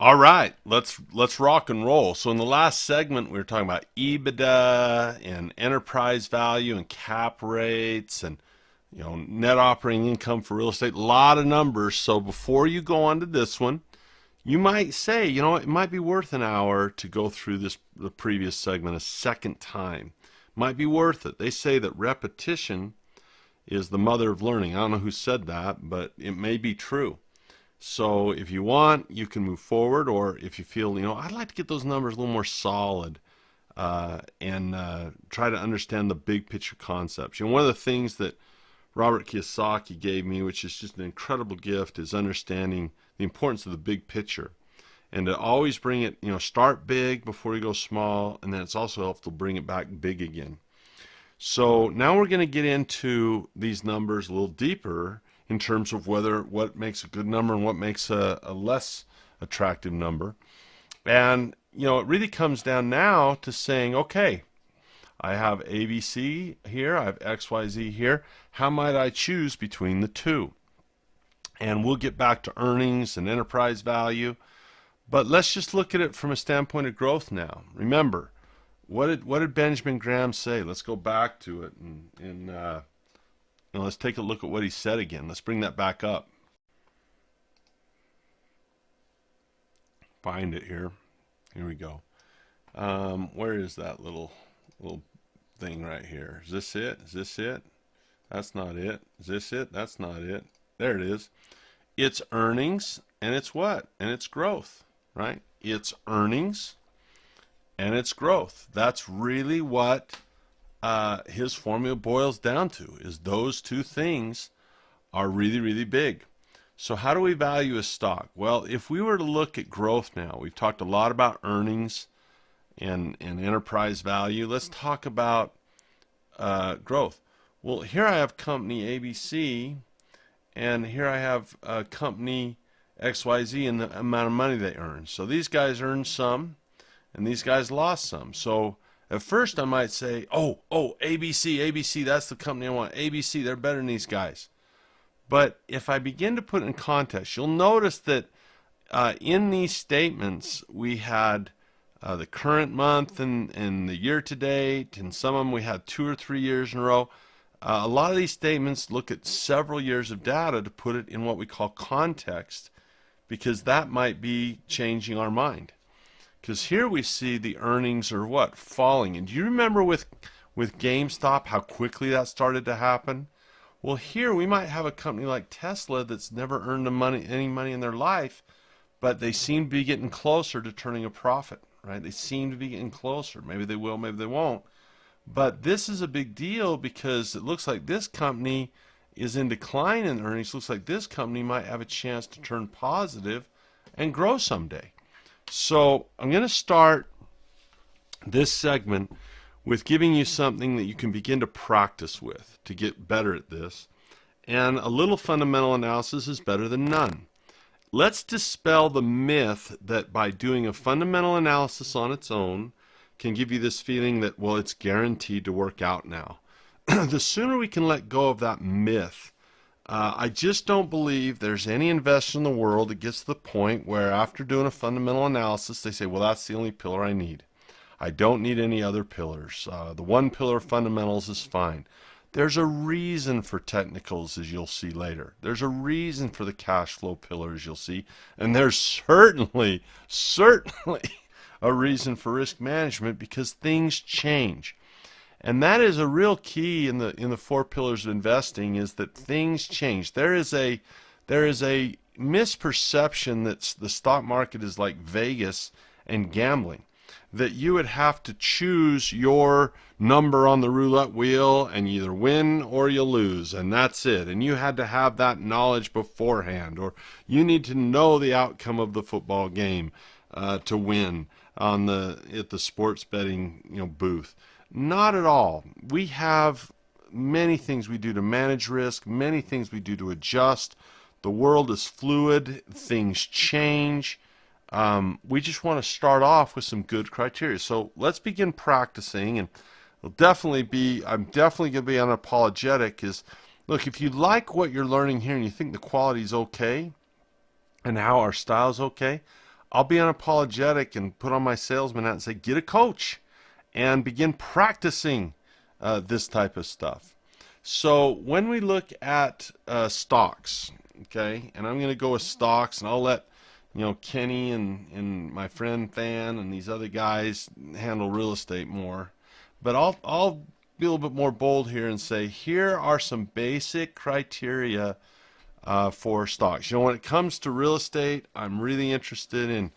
All right, let's rock and roll. So in the last segment, we were talking about EBITDA and enterprise value and cap rates and net operating income for real estate. A lot of numbers. So before you go on to this one, you might say, it might be worth an hour to go through the previous segment a second time. Might be worth it. They say that repetition is the mother of learning. I don't know who said that, but it may be true. So if you want, you can move forward, or if you feel, I'd like to get those numbers a little more solid and try to understand the big picture concepts. One of the things that Robert Kiyosaki gave me, which is just an incredible gift, is understanding the importance of the big picture. And to always bring it, start big before you go small, and then it's also helpful to bring it back big again. So now we're going to get into these numbers a little deeper in terms of what makes a good number and what makes a less attractive number. And, it really comes down now to saying, okay, I have ABC here, I have XYZ here. How might I choose between the two? And we'll get back to earnings and enterprise value. But let's just look at it from a standpoint of growth now. Remember, what did Benjamin Graham say? Let's go back to it and let's take a look at what he said again. Let's bring that back up. Find it here. Here we go. Where is that little thing right here? Is this it? Is this it? That's not it. Is this it? That's not it. There it is. It's earnings and it's what? And it's growth, right? It's earnings and it's growth. That's really what his formula boils down to, is those two things are really, really big. So how do we value a stock? Well, if we were to look at growth now, we've talked a lot about earnings and enterprise value. Let's talk about growth. Well, here I have company ABC, and here I have company XYZ and the amount of money they earn. So these guys earned some, and these guys lost some. So at first I might say, oh, ABC, that's the company I want. ABC, they're better than these guys. But if I begin to put it in context, you'll notice that in these statements we had the current month and the year to date, and some of them we had 2 or 3 years in a row. A lot of these statements look at several years of data to put it in what we call context, because that might be changing our mind. Because here we see the earnings are what? Falling. And do you remember with GameStop how quickly that started to happen? Well, here we might have a company like Tesla that's never earned any money in their life, but they seem to be getting closer to turning a profit, right? They seem to be getting closer. Maybe they will, maybe they won't. But this is a big deal because it looks like this company is in decline in earnings. It looks like this company might have a chance to turn positive and grow someday. So I'm going to start this segment with giving you something that you can begin to practice with to get better at this. And a little fundamental analysis is better than none. Let's dispel the myth that by doing a fundamental analysis on its own can give you this feeling that, well, it's guaranteed to work out now. The sooner we can let go of that myth, I just don't believe there's any investor in the world that gets to the point where after doing a fundamental analysis, they say, well, that's the only pillar I need. I don't need any other pillars. The one pillar of fundamentals is fine. There's a reason for technicals, as you'll see later. There's a reason for the cash flow pillar, as you'll see. And there's certainly a reason for risk management, because things change. And that is a real key in the 4 pillars of investing, is that things change. There is a misperception that the stock market is like Vegas and gambling, that you would have to choose your number on the roulette wheel and you either win or you lose, and that's it. And you had to have that knowledge beforehand, or you need to know the outcome of the football game to win at the sports betting booth. Not at all. We have many things we do to manage risk, many things we do to adjust. The world is fluid, things change. We just want to start off with some good criteria. So let's begin practicing, and I'm definitely going to be unapologetic. Look, if you like what you're learning here and you think the quality is okay and how our style is okay, I'll be unapologetic and put on my salesman hat and say, get a coach and begin practicing this type of stuff. So when we look at stocks, okay, and I'm going to go with stocks, and I'll let Kenny and my friend Than and these other guys handle real estate more, but I'll be a little bit more bold here and say here are some basic criteria for stocks. When it comes to real estate, I'm really interested in,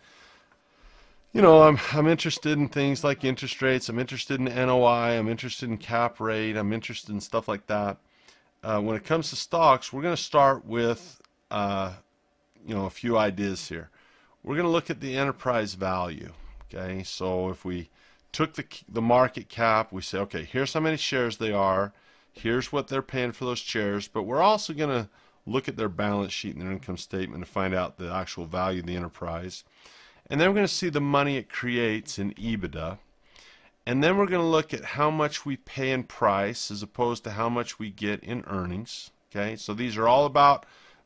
I'm interested in things like interest rates. I'm interested in NOI. I'm interested in cap rate. I'm interested in stuff like that. When it comes to stocks, we're going to start with a few ideas here. We're going to look at the enterprise value. Okay, so if we took the market cap, we say, okay, here's how many shares they are. Here's what they're paying for those shares. But we're also going to look at their balance sheet and their income statement to find out the actual value of the enterprise. And then we're going to see the money it creates in EBITDA. And then we're going to look at how much we pay in price as opposed to how much we get in earnings. Okay, so these are all about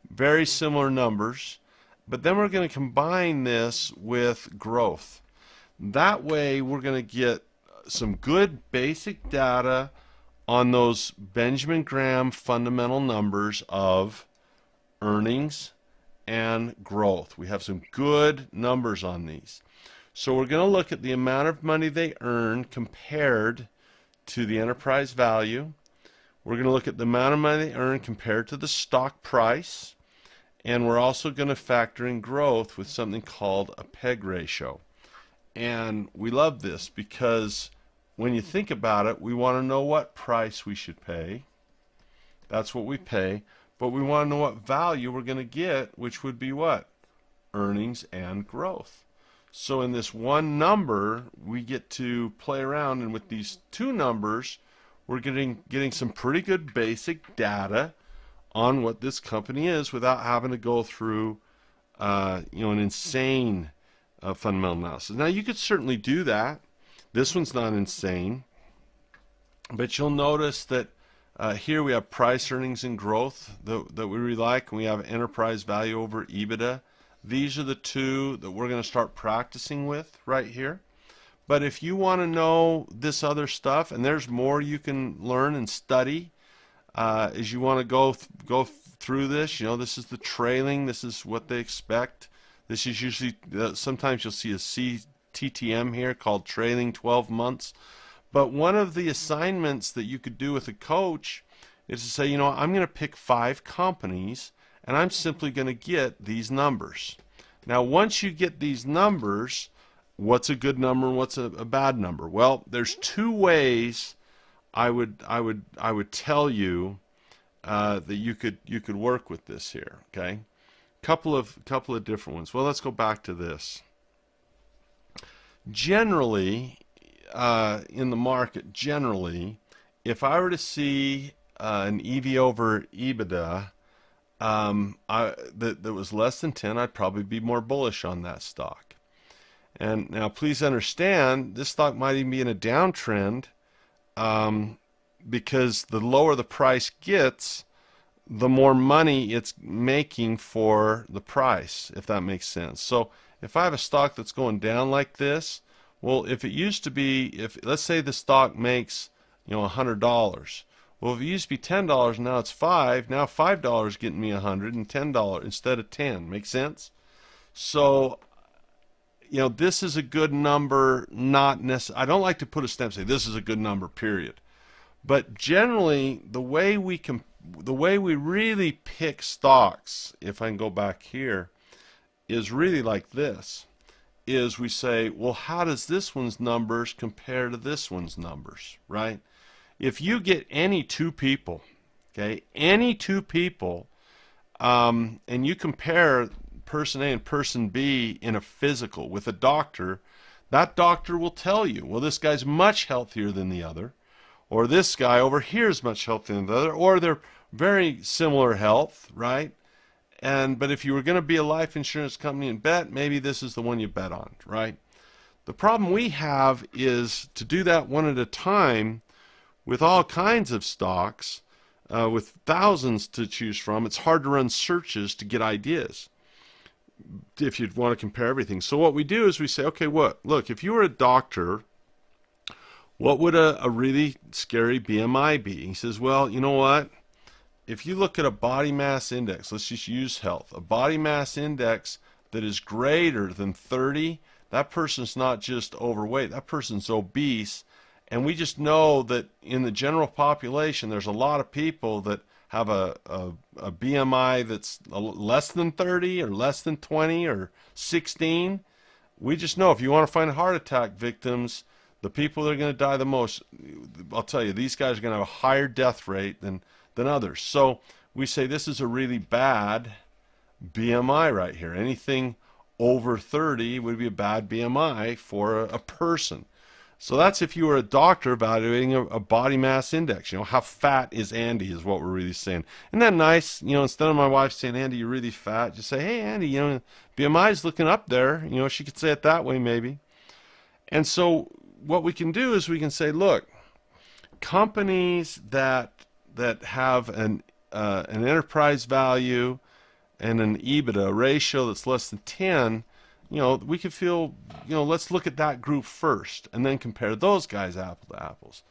very similar numbers. But then we're going to combine this with growth. That way we're going to get some good basic data on those Benjamin Graham fundamental numbers of earnings and growth. We have some good numbers on these. So we're going to look at the amount of money they earn compared to the enterprise value. We're going to look at the amount of money they earn compared to the stock price. And we're also going to factor in growth with something called a PEG ratio. And we love this because when you think about it, we want to know what price we should pay. That's what we pay. But we want to know what value we're going to get, which would be what? Earnings and growth. So in this one number, we get to play around, and with these two numbers, we're getting some pretty good basic data on what this company is without having to go through an insane fundamental analysis. Now you could certainly do that. This one's not insane, but you'll notice that here we have price, earnings, and growth that we really like, and we have enterprise value over EBITDA. These are the two that we're going to start practicing with right here. But if you want to know this other stuff, and there's more you can learn and study as you want to go through this, this is the trailing. This is what they expect. This is usually, sometimes you'll see a CTTM here called trailing 12 months. But one of the assignments that you could do with a coach is to say, I'm going to pick 5 companies, and I'm simply going to get these numbers. Now, once you get these numbers, what's a good number and what's a bad number? Well, there's 2 ways I would tell you that you could work with this here. Okay, couple of different ones. Well, let's go back to this. Generally, in the market, if I were to see an EV over EBITDA that was less than 10, I'd probably be more bullish on that stock. And now, please understand, this stock might even be in a downtrend because the lower the price gets, the more money it's making for the price, if that makes sense. So if I have a stock that's going down like this, well, if it used to be, let's say the stock makes $100. Well, if it used to be $10, now it's $5. Now $5 getting me $100 and $10 instead of 10. Make sense? So, this is a good number. Not necessarily. I don't like to put a stamp and say this is a good number. Period. But generally, the way we really pick stocks, if I can go back here, is really like this. Is we say, well, how does this one's numbers compare to this one's numbers, right? If you get any 2 people, okay, any 2 people, and you compare person A and person B in a physical with a doctor, that doctor will tell you, well, this guy's much healthier than the other, or this guy over here is much healthier than the other, or they're very similar health, right? But if you were going to be a life insurance company and bet, maybe this is the one you bet on, right? The problem we have is to do that one at a time with all kinds of stocks, with thousands to choose from. It's hard to run searches to get ideas. if you'd want to compare everything. So what we do is we say, okay, look, if you were a doctor, what would a really scary BMI be? He says, well, you know what? If you look at a body mass index, let's just use health, a body mass index that is greater than 30, that person's not just overweight, that person's obese. And we just know that in the general population, there's a lot of people that have a BMI that's less than 30 or less than 20 or 16. We just know if you want to find heart attack victims, the people that are going to die the most, I'll tell you, these guys are going to have a higher death rate than others. So we say this is a really bad BMI right here. Anything over 30 would be a bad BMI for a person. So that's if you were a doctor evaluating a body mass index. You know, how fat is Andy is what we're really saying. Isn't that nice? You know, instead of my wife saying, Andy, you're really fat, just say, hey, Andy, you know, BMI is looking up there. You know, she could say it that way maybe. And so what we can do is we can say, look, companies that have an enterprise value and an EBITDA ratio that's less than 10, you know, we could feel, you know, let's look at that group first and then compare those guys apple to apples.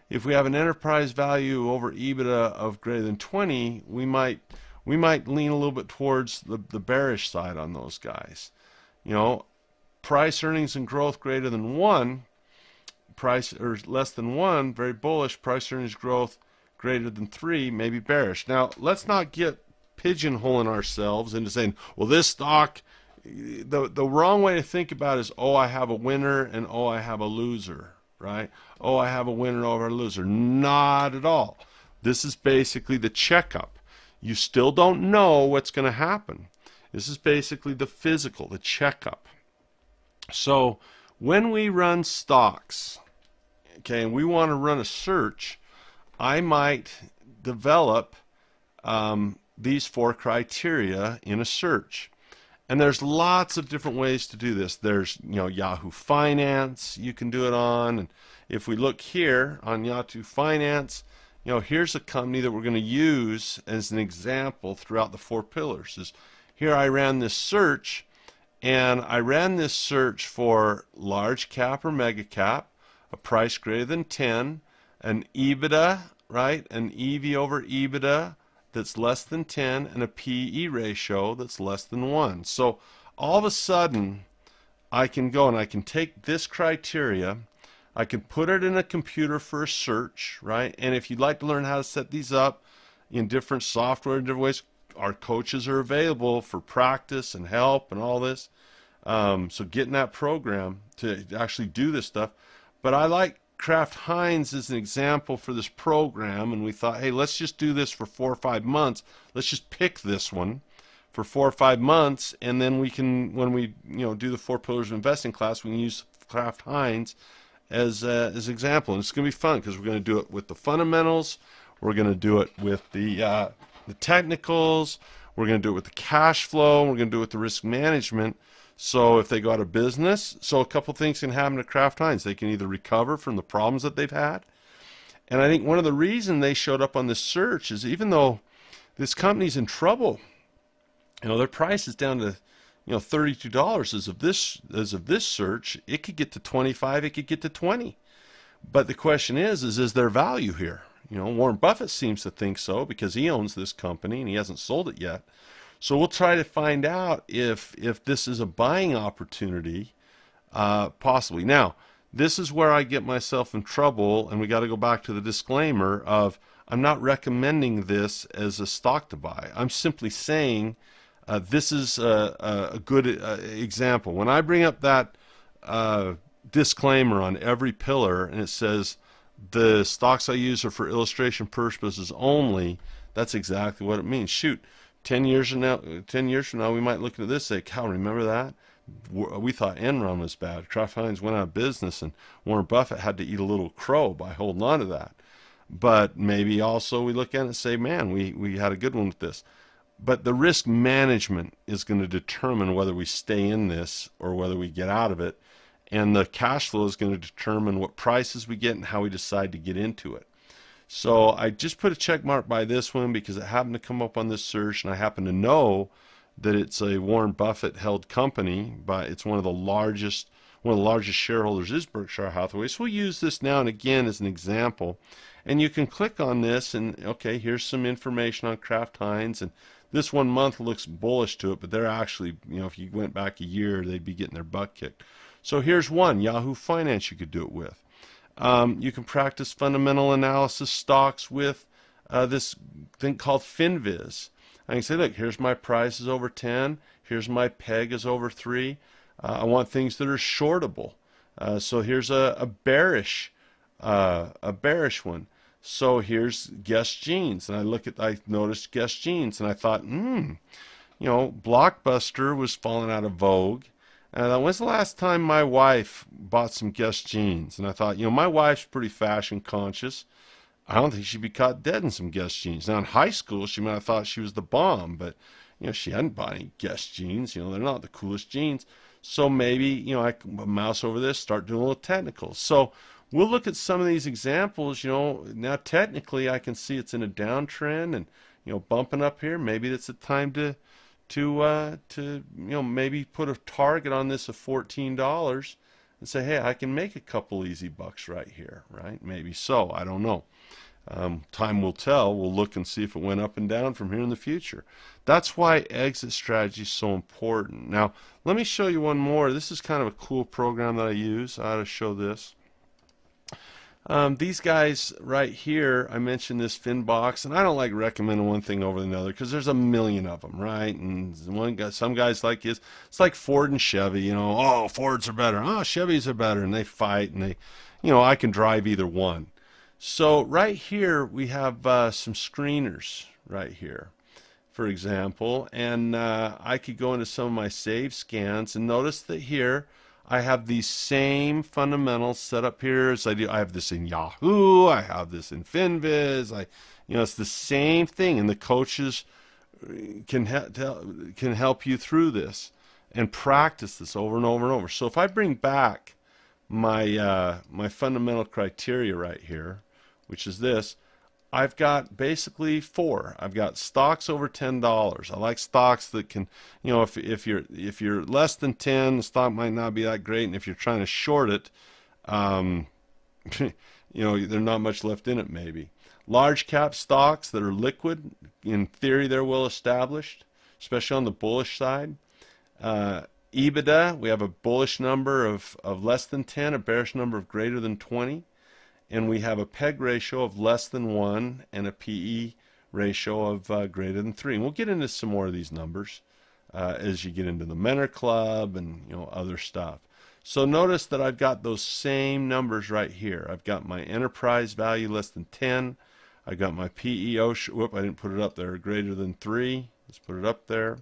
If we have an enterprise value over EBITDA of greater than 20, we might lean a little bit towards the bearish side on those guys. You know, price earnings and growth greater than 1, price or less than 1, very bullish. Price earnings growth greater than 3, maybe bearish. Now, let's not get pigeonholing ourselves into saying, well, this stock, the wrong way to think about it is, oh, I have a winner and oh, I have a loser, right? Oh, I have a winner over a loser. Not at all. This is basically the checkup. You still don't know what's going to happen. This is basically the physical, the checkup. So when we run stocks, okay, and we want to run a search, I might develop these 4 criteria in a search. And there's lots of different ways to do this. There's, you know, Yahoo Finance you can do it on. And if we look here on Yahoo Finance, you know, here's a company that we're going to use as an example throughout the 4 pillars. Is here I ran this search, and I ran this search for large cap or mega cap, a price greater than 10, an EBITDA, right, an EV over EBITDA that's less than 10, and a PE ratio that's less than 1. So all of a sudden, I can go and I can take this criteria, I can put it in a computer for a search, right? And if you'd like to learn how to set these up in different software, in different ways, our coaches are available for practice and help and all this. So get in that program to actually do this stuff. But I like Kraft Heinz as an example for this program, and we thought, hey, let's just do this for 4 or 5 months. Let's just pick this one for 4 or 5 months, and then we can, when we do the 4 pillars of investing class, we can use Kraft Heinz as an example. And it's going to be fun because we're going to do it with the fundamentals, we're going to do it with the technicals, we're going to do it with the cash flow, we're going to do it with the risk management. So if they go out of business, so a couple things can happen to Kraft Heinz. They can either recover from the problems that they've had. And I think one of the reasons they showed up on this search is even though this company's in trouble, their price is down to $32 as of this search. It could get to 25, it could get to 20. But the question is there value here? Warren Buffett seems to think so because he owns this company and he hasn't sold it yet. So we'll try to find out if this is a buying opportunity, possibly. Now, this is where I get myself in trouble, and we got to go back to the disclaimer of I'm not recommending this as a stock to buy. I'm simply saying this is a good example. When I bring up that disclaimer on every pillar, and it says the stocks I use are for illustration purposes only, that's exactly what it means. Shoot. 10 years from now, we might look at this and say, "Cow, remember that? We thought Enron was bad. Kraft Heinz went out of business, and Warren Buffett had to eat a little crow by holding on to that." But maybe also we look at it and say, "Man, we had a good one with this." But the risk management is going to determine whether we stay in this or whether we get out of it, and the cash flow is going to determine what prices we get and how we decide to get into it. So I just put a check mark by this one because it happened to come up on this search, and I happen to know that it's a Warren Buffett held company, but it's one of the largest shareholders is Berkshire Hathaway. So we'll use this now and again as an example. And you can click on this and, okay, here's some information on Kraft Heinz. And this 1 month looks bullish to it, but they're actually, if you went back a year, they'd be getting their butt kicked. So here's one, Yahoo Finance you could do it with. You can practice fundamental analysis stocks with this thing called FinViz. I can say, look, here's my price is over 10. Here's my peg is over 3. I want things that are shortable. So here's a bearish one. So here's Guess Jeans, and I noticed Guess Jeans, and I thought, Blockbuster was falling out of vogue. And I thought, when's the last time my wife bought some Guess Jeans? And I thought, my wife's pretty fashion conscious. I don't think she'd be caught dead in some Guess Jeans. Now in high school, she might have thought she was the bomb, but she hadn't bought any Guess Jeans. They're not the coolest jeans. So maybe, I can mouse over this, start doing a little technical. So we'll look at some of these examples. Now technically I can see it's in a downtrend and, bumping up here. Maybe it's a time to maybe put a target on this of $14 and say, hey, I can make a couple easy bucks right here, right? Maybe so. I don't know. Time will tell. We'll look and see if it went up and down from here in the future. That's why exit strategy is so important. Now, let me show you one more. This is kind of a cool program that I use. I ought to show this. These guys right here, I mentioned this Finbox, and I don't like recommending one thing over another because there's a million of them, right? And some guys like it's like Ford and Chevy, oh, Fords are better, oh, Chevys are better, and they fight, and I can drive either one. So right here we have some screeners right here, for example, and I could go into some of my save scans and notice that here I have these same fundamentals set up here as I do. I have this in Yahoo. I have this in FinViz. It's the same thing, and the coaches can help you through this and practice this over and over and over. So if I bring back my my fundamental criteria right here, which is this, I've got basically 4. I've got stocks over $10. I like stocks that can, if you're less than 10, the stock might not be that great, and if you're trying to short it, there's not much left in it maybe. Large cap stocks that are liquid, in theory they're well established, especially on the bullish side. EBITDA, we have a bullish number of less than 10, a bearish number of greater than 20. And we have a PEG ratio of less than 1 and a PE ratio of greater than 3. And we'll get into some more of these numbers as you get into the Mentor Club and other stuff. So notice that I've got those same numbers right here. I've got my enterprise value less than 10. I've got my PE, whoop, I didn't put it up there, greater than 3. Let's put it up there.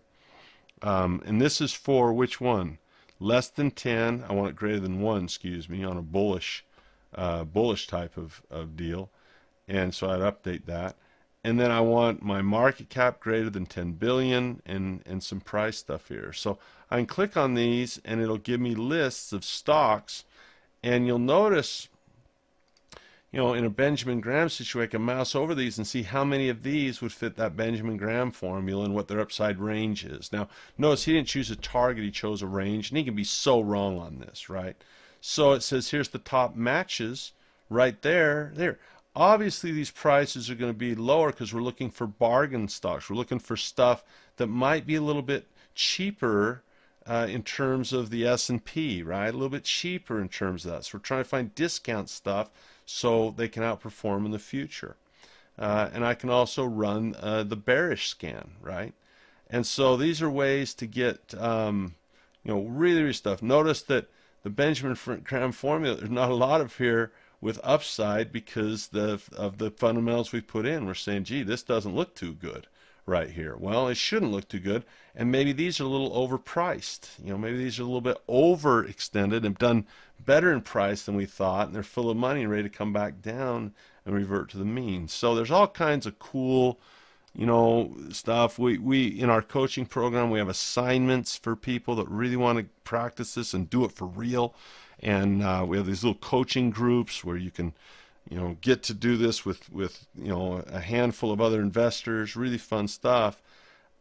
And this is for which one? Less than 10. I want it greater than 1, excuse me, on a bullish type of deal, and so I'd update that. And then I want my market cap greater than 10 billion and some price stuff here. So I can click on these and it'll give me lists of stocks, and you'll notice in a Benjamin Graham situation I can mouse over these and see how many of these would fit that Benjamin Graham formula and what their upside range is. Now notice he didn't choose a target, he chose a range, and he can be so wrong on this, right? So it says here's the top matches right there. Obviously these prices are going to be lower because we're looking for bargain stocks. We're looking for stuff that might be a little bit cheaper in terms of the S&P, right? A little bit cheaper in terms of that. So we're trying to find discount stuff so they can outperform in the future. And I can also run the bearish scan, right? And so these are ways to get really stuff. Notice that the Benjamin Graham formula, there's not a lot of here with upside because of the fundamentals we put in. We're saying, gee, this doesn't look too good right here. Well, it shouldn't look too good, and maybe these are a little overpriced. Maybe these are a little bit overextended and done better in price than we thought, and they're full of money and ready to come back down and revert to the mean. So there's all kinds of cool stuff. We in our coaching program, we have assignments for people that really want to practice this and do it for real. And we have these little coaching groups where you can, get to do this with a handful of other investors. Really fun stuff.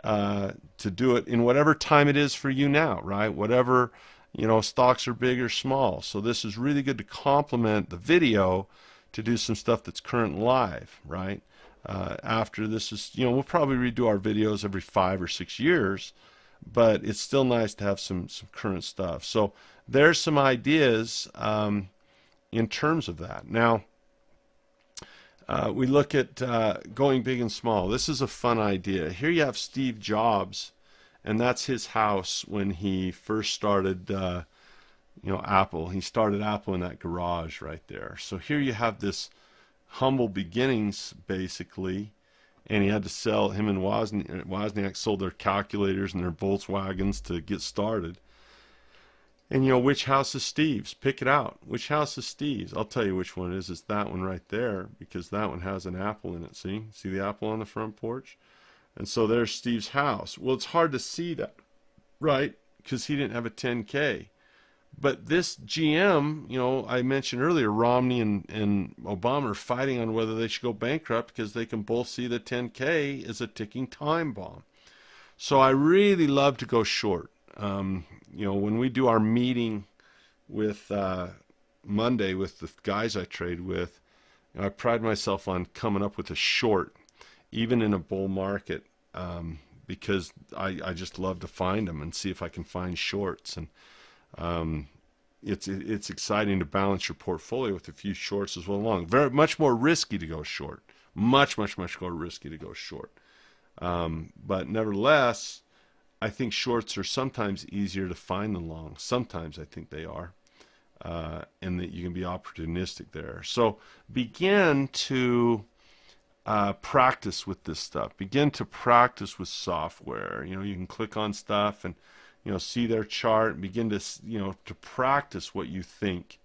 to do it in whatever time it is for you now, right? Whatever, stocks are big or small. So this is really good to complement the video to do some stuff that's current live, right? After this is, we'll probably redo our videos every 5 or 6 years, but it's still nice to have some current stuff. So there's some ideas in terms of that. Now, we look at going big and small. This is a fun idea. Here you have Steve Jobs, and that's his house when he first started, Apple. He started Apple in that garage right there. So here you have this humble beginnings, basically, and he had to sell, him and Wozniak sold their calculators and their Volkswagens to get started. And which house is Steve's? Pick it out. Which house is Steve's? I'll tell you which one it is. It's that one right there, because that one has an apple in it. See the apple on the front porch? And so there's Steve's house. Well, it's hard to see that, right? Because he didn't have a 10K. But this GM, I mentioned earlier, Romney and Obama are fighting on whether they should go bankrupt because they can both see the 10K is a ticking time bomb. So I really love to go short. When we do our meeting with Monday with the guys I trade with, I pride myself on coming up with a short, even in a bull market, because I just love to find them and see if I can find shorts. And it's exciting to balance your portfolio with a few shorts as well along. Very much more risky to go short. Much more risky to go short. But nevertheless, I think shorts are sometimes easier to find than long. Sometimes I think they are, and that you can be opportunistic there. So begin to practice with this stuff. Begin to practice with software. You can click on stuff and see their chart and begin to to practice what you think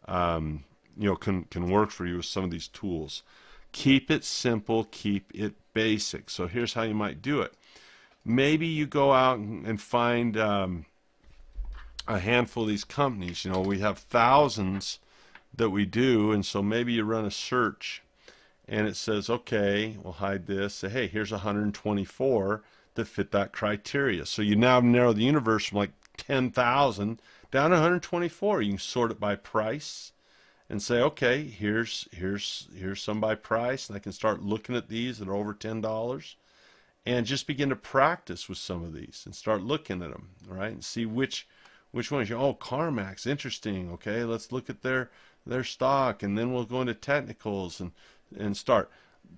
can work for you with some of these tools. Keep it simple. Keep it basic. So here's how you might do it. Maybe you go out and find a handful of these companies. We have thousands that we do, and so maybe you run a search and it says, okay, we'll hide this. Say, hey, here's 124 that fit that criteria. So you now narrow the universe from like 10,000 down to 124. You can sort it by price and say, okay, here's some by price, and I can start looking at these that are over $10. And just begin to practice with some of these and start looking at them, right? And see which ones. Oh, CarMax, interesting. Okay, let's look at their stock, and then we'll go into technicals and start.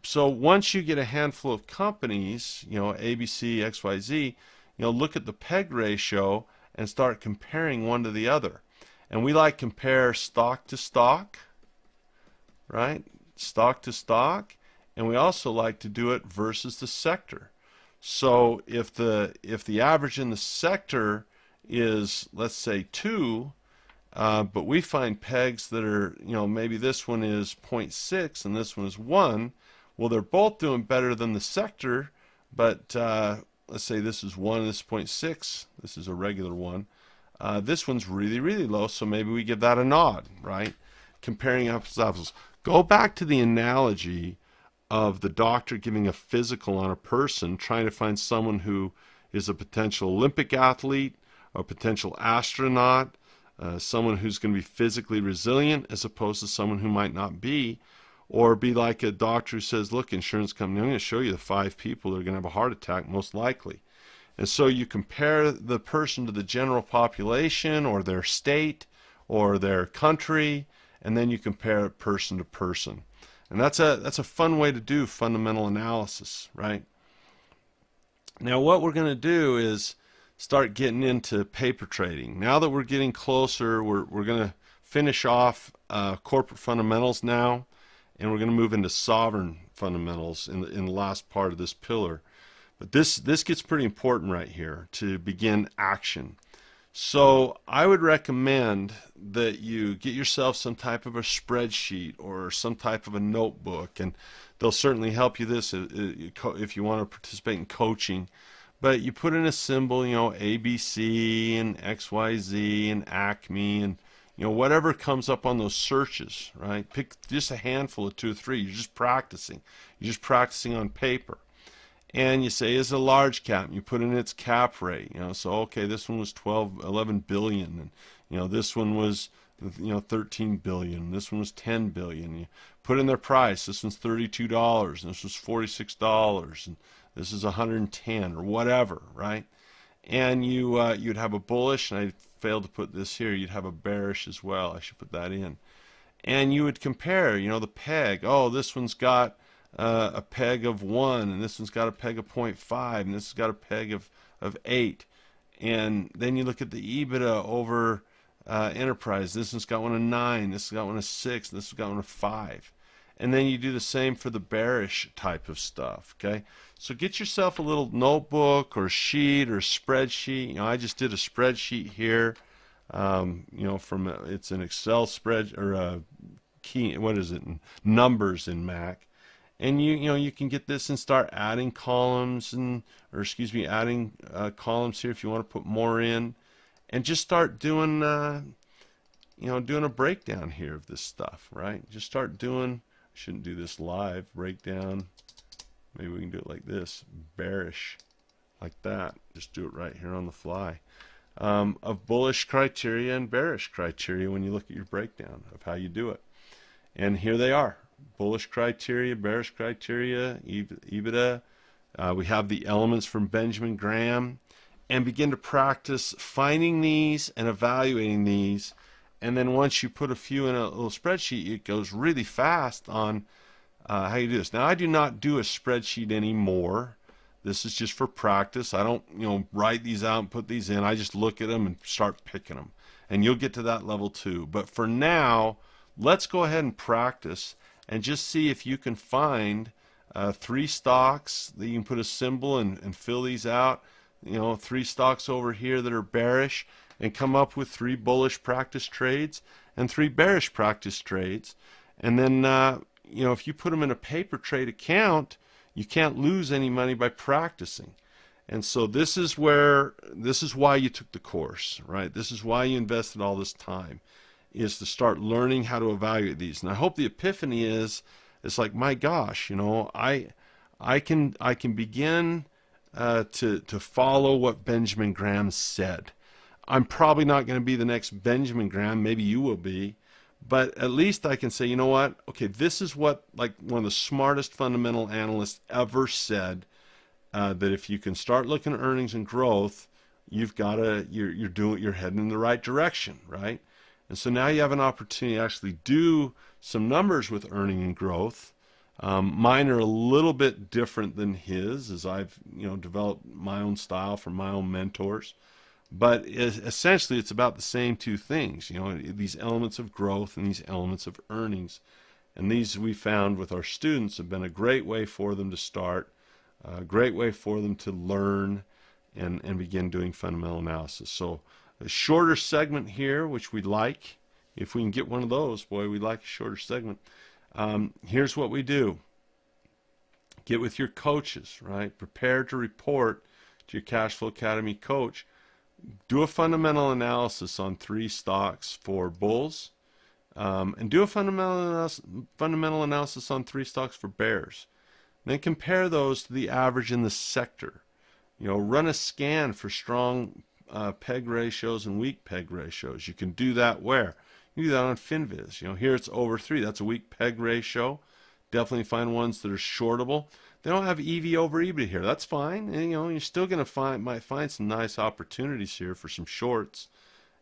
So once you get a handful of companies, ABC, XYZ, look at the PEG ratio and start comparing one to the other. And we like compare stock to stock, right? Stock to stock. And we also like to do it versus the sector. So if the average in the sector is, let's say, 2, but we find pegs that are, maybe this one is 0.6 and this one is 1, well, they're both doing better than the sector, but let's say this is 1 and this is 0.6. This is a regular one. This one's really, really low, so maybe we give that a nod, right? Comparing apples to apples. Go back to the analogy of the doctor giving a physical on a person, trying to find someone who is a potential Olympic athlete, a potential astronaut, someone who's going to be physically resilient as opposed to someone who might not be, or be like a doctor who says, look, insurance company, I'm going to show you the 5 people that are going to have a heart attack most likely. And so you compare the person to the general population or their state or their country, and then you compare person to person. And that's a fun way to do fundamental analysis, right? Now what we're going to do is start getting into paper trading. Now that we're getting closer, we're going to finish off corporate fundamentals now, and we're going to move into sovereign fundamentals in the last part of this pillar. But this gets pretty important right here to begin action. So I would recommend that you get yourself some type of a spreadsheet or some type of a notebook, and they'll certainly help you this if you want to participate in coaching. But you put in a symbol, ABC and XYZ and Acme and whatever comes up on those searches, right? Pick just a handful of 2 or 3. You're just practicing. You're just practicing on paper. and you say is a large cap, and you put in its cap rate, so okay, this one was 11 billion, and this one was 13 billion, this one was 10 billion. You put in their price, this one's $32, and this was $46, and this is 110 or whatever, right? And you'd have a bullish, and I failed to put this here, you'd have a bearish as well. I should put that in. And you would compare, the peg. Oh, this one's got a peg of 1, and this one's got a peg of 0.5, and this has got a peg of 8. And then you look at the EBITDA over enterprise. This one's got one of 9, this has got one of 6, this has got one of 5. And then you do the same for the bearish type of stuff, okay? So get yourself a little notebook or sheet or spreadsheet. I just did a spreadsheet here. It's an Excel spread or a key, what is it? Numbers in Mac. And you can get this and start adding columns adding columns here if you want to put more in, and just start doing doing a breakdown here of this stuff, right? Just start doing. I shouldn't do this live breakdown. Maybe we can do it like this, bearish, like that. Just do it right here on the fly. Of bullish criteria and bearish criteria when you look at your breakdown of how you do it. And here they are. Bullish criteria, bearish criteria, EBITDA. We have the elements from Benjamin Graham, and begin to practice finding these and evaluating these. And then once you put a few in a little spreadsheet, it goes really fast on how you do this. Now, I do not do a spreadsheet anymore. This is just for practice. I don't, write these out and put these in. I just look at them and start picking them. And you'll get to that level too. But for now, let's go ahead and practice and just see if you can find 3 stocks that you can put a symbol and fill these out. 3 stocks over here that are bearish, and come up with 3 bullish practice trades and 3 bearish practice trades. And then, if you put them in a paper trade account, you can't lose any money by practicing. And so this is why you took the course, right? This is why you invested all this time, is to start learning how to evaluate these. And I hope the epiphany is, it's like, my gosh, I can begin to follow what Benjamin Graham said. I'm probably not going to be the next Benjamin Graham. Maybe you will be. But at least I can say, you know what? Okay, this is what one of the smartest fundamental analysts ever said, that if you can start looking at earnings and growth, you're heading in the right direction, right? And so now you have an opportunity to actually do some numbers with earning and growth. Mine are a little bit different than his, as I've developed my own style from my own mentors. But essentially, it's about the same 2 things, these elements of growth and these elements of earnings. And these, we found with our students, have been a great way for them to start, a great way for them to learn and begin doing fundamental analysis. So a shorter segment here, which we'd like. If we can get one of those, boy, we'd like a shorter segment. Here's what we do. Get with your coaches, right? Prepare to report to your Cash Flow Academy coach. Do a fundamental analysis on 3 stocks for bulls, and do a fundamental analysis on 3 stocks for bears. Then compare those to the average in the sector. Run a scan for strong peg ratios and weak peg ratios. You can do that where? You can do that on FinViz. Here it's over 3. That's a weak peg ratio. Definitely find ones that are shortable. They don't have EV over EBITDA here. That's fine. And, you're still going to might find some nice opportunities here for some shorts,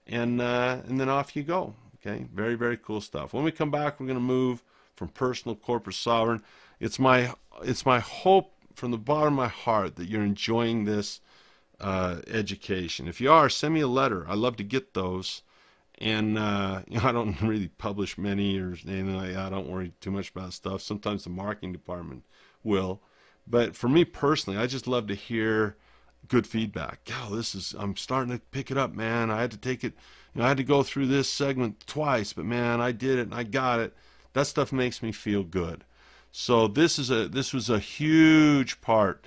and then off you go. Okay, very, very cool stuff. When we come back, we're going to move from personal, corporate, sovereign. It's my hope from the bottom of my heart that you're enjoying this education. If you are, send me a letter. I love to get those. And I don't really publish many or anything like that. I don't worry too much about stuff. Sometimes the marketing department will. But for me personally, I just love to hear good feedback. I'm starting to pick it up, man. I had to take it, I had to go through this segment twice, but man, I did it and I got it. That stuff makes me feel good. So this was a huge part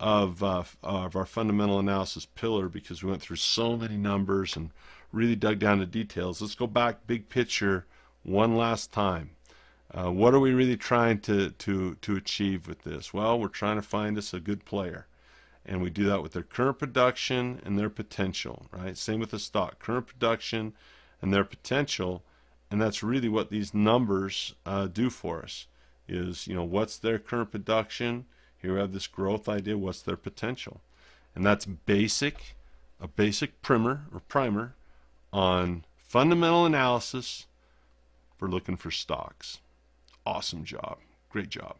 of our fundamental analysis pillar, because we went through so many numbers and really dug down to details. Let's go back big picture one last time. What are we really trying to achieve with this? Well, we're trying to find us a good player. And we do that with their current production and their potential, right? Same with the stock, current production and their potential. And that's really what these numbers do for us is, what's their current production? Here we have this growth idea. What's their potential? And that's a basic primer on fundamental analysis for looking for stocks. Awesome job. Great job.